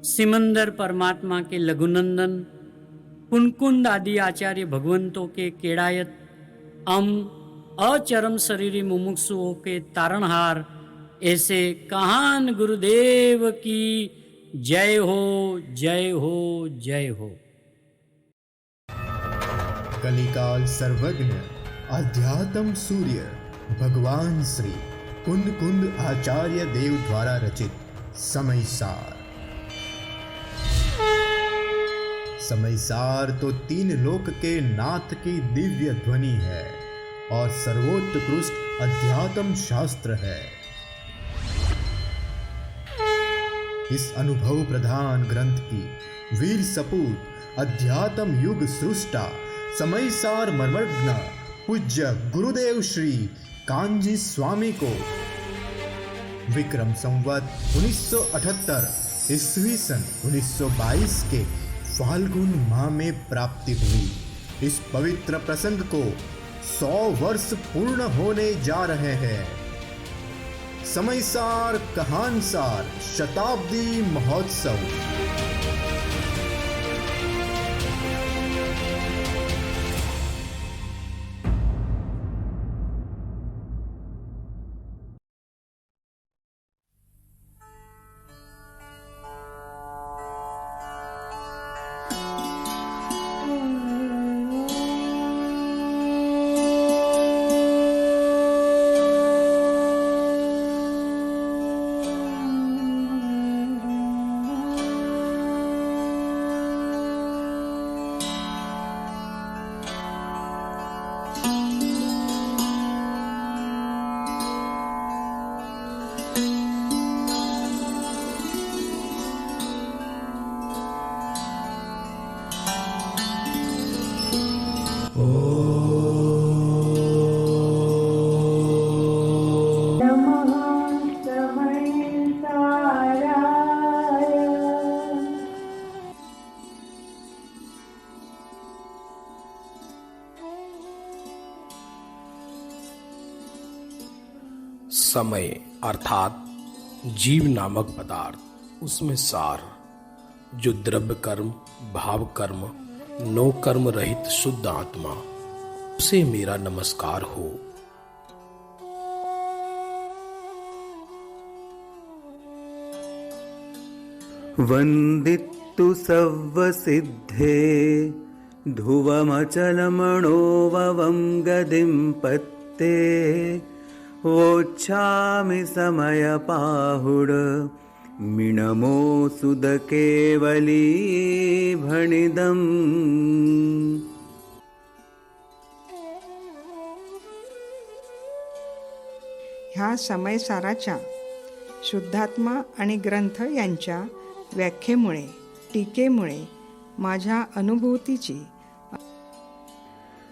सिमंदर परमात्मा के लघुनंदन, कुनकुंद आदि आचार्य भगवंतों के केड़ायत, अचरम शरीरी मुमुक्षुओं के तारणहार, ऐसे कहान गुरुदेव की जय हो, जय हो, जय हो। कलिकाल सर्वज्ञ अध्यात्म सूर्य भगवान श्री कुंद कुंद आचार्य देव द्वारा रचित समय सार। समय सार तो 3 लोक के नाथ की दिव्य ध्वनि है और सर्वोत्कृष्ट अध्यात्म शास्त्र है। इस अनुभव प्रधान ग्रंथ की वीर सपूत अध्यात्म युग सृष्टा समय सार मर्मज्ञ पूज्य गुरुदेव श्री कांजी स्वामी को विक्रम संवत 1978 ईस्वी सन 1922 के फाल्गुन माह में प्राप्ति हुई। इस पवित्र प्रसंग को 100 वर्ष पूर्ण होने जा रहे हैं। समयसार कहानसार शताब्दी महोत्सव। समय अर्थात जीव नामक पदार्थ, उसमें सार, जो द्रव्य कर्म, भाव कर्म, नो कर्म रहित शुद्ध आत्मा, उसे मेरा नमस्कार हो। वन्दितु सव्वसिद्धे ध्रुवमचलमणोवं गदिं पत्ते वोच्छामि समयपाहुड मिणमो सुदकेवली भणिदम्। ह्या समयसाराच्या शुद्धात्मा आणि ग्रंथ यांच्या व्याख्येमुळे, टीकेमुळे माझ्या अनुभूतीची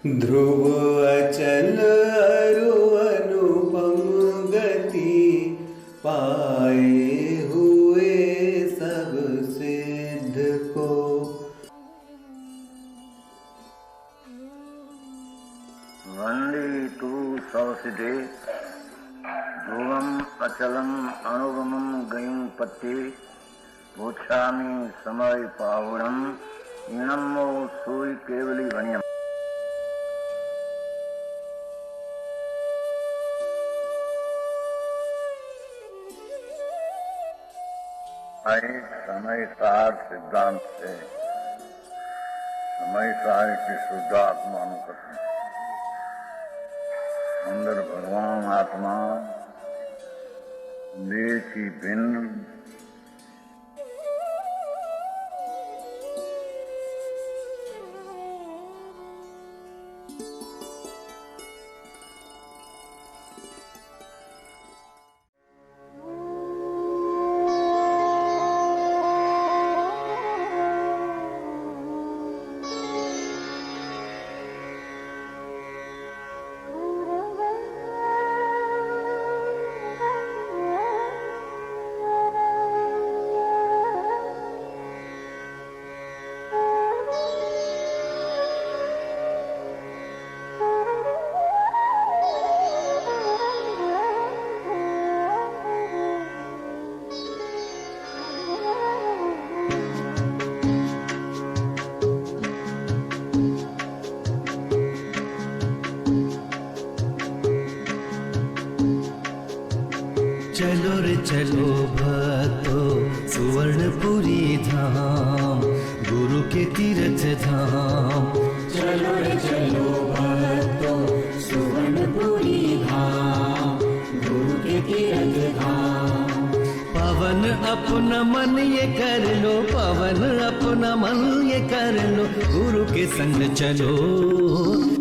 ध्रुव अचल अरु अनुपम गति पाए हुए सब सिद्ध को। वन्दितु सवसिद्धे ध्रुवम् अचलम् अनुगमम् गयं पत्ते वोच्छामि समय पाहुणम् इणमो सूय केवली भणियम्। समय सार सिद्धांत से समय सार की शुद्धात्मा अनुकरण अंदर भगवान आत्मा देह की भिन्न चलो रे चलो भक्तो सुवर्णपुरी धाम, गुरु के तीर्थ धाम। चलो रे चलो भक्तो सुवर्णपुरी धाम, गुरु के तीर्थ धाम। पवन अपना मन ये कर लो, पवन अपना मन ये कर लो, गुरु के संग चलो।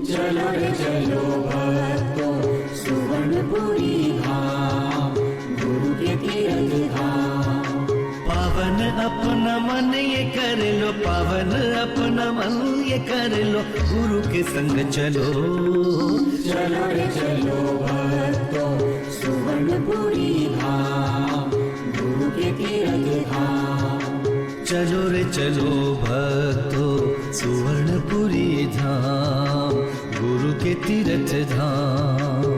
चलो रे चलो भक्तो सुवर्णपुरी धाम, गुरु के तीर्थ धाम। पावन अपना मन ये कर लो, पावन अपना मन ये कर लो, गुरु के संग चलो। चलो रे चलो भक्तो सुवर्णपुरी धाम, गुरु के तीर्थ धाम। चलो रे चलो भक्तो सुवर्णपुरी धाम, गुरु के तीर्थ धाम।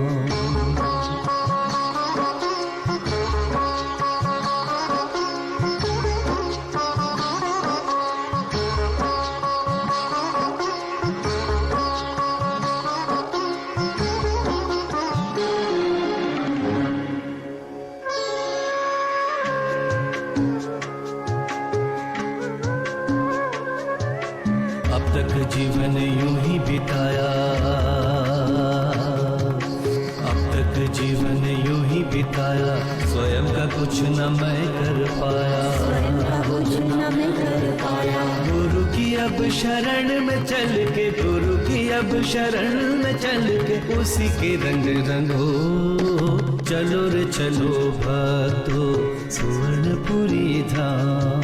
जीवन यूं ही बिताया, अब तक जीवन यूं ही बिताया, स्वयं का कुछ न मैं कर पाया। गुरु की अब शरण में चल के, गुरु की अब शरण में चल के, उसी के रंग रंगो। चलो रे चलो भक्तो सुवर्णपुरी धाम,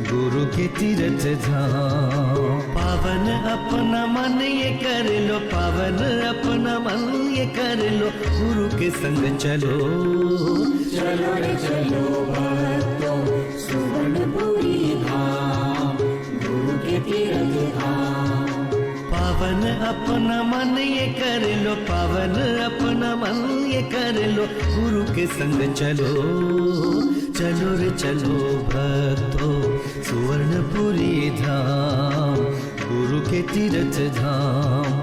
गुरु के तीर्थ धाम। पावन अपना मन ये कर लो, पावन अपना मन ये कर लो, गुरु के संग चलो। चलो रे चलो भक्तों सुवर्णपुरी धाम, गुरु के तीर्थ धाम। पावन अपना मन ये कर लो, पावन अपना मन ये कर लो, गुरु के संग चलो। चलो रे चलो भक्तों सुवर्णपुरी धाम, गुरु के तीर्थ धाम।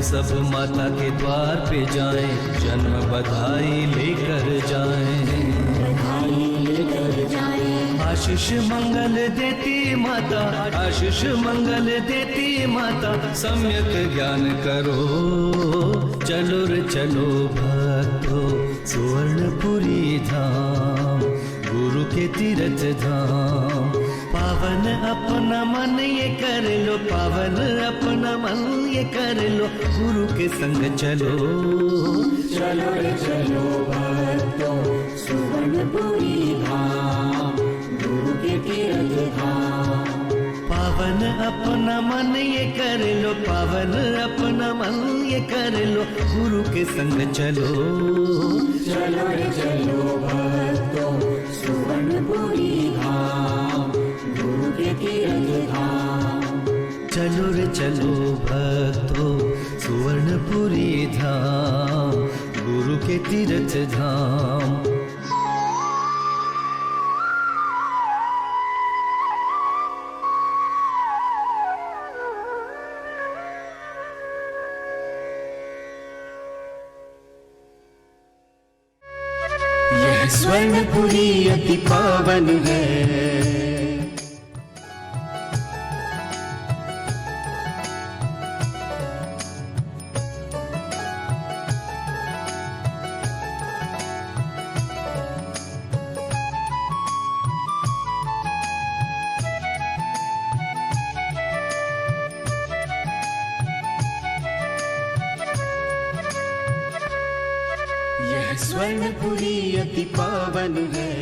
सब माता के द्वार पे जाएं, जन्म बधाई लेकर जाएं। आशीष मंगल देती माता, आशीष मंगल देती माता, सम्यक ज्ञान करो। चलो रे चलो भक्तो सुवर्णपुरी धाम, गुरु के तीर्थ धाम। पावन अपना मन ये कर लो, पावन अपना मन ये कर लो, गुरु के संग चलो। चलो रे चलो भक्तों सुवर्णपुरी धाम, गुरु के तीर्थ धाम। पावन अपना मन ये कर लो, पावन अपना मन ये कर लो, गुरु के संग चलो। चलो रे चलो भक्तों सुवर्णपुरी धाम, गुरु के तीर्थ धाम। चलो रे चलो भक्तो सुवर्णपुरी धाम, गुरु के तीर्थ धाम। यह स्वर्णपुरी अति पावन है, यह स्वर्णपुरी अति पावन है।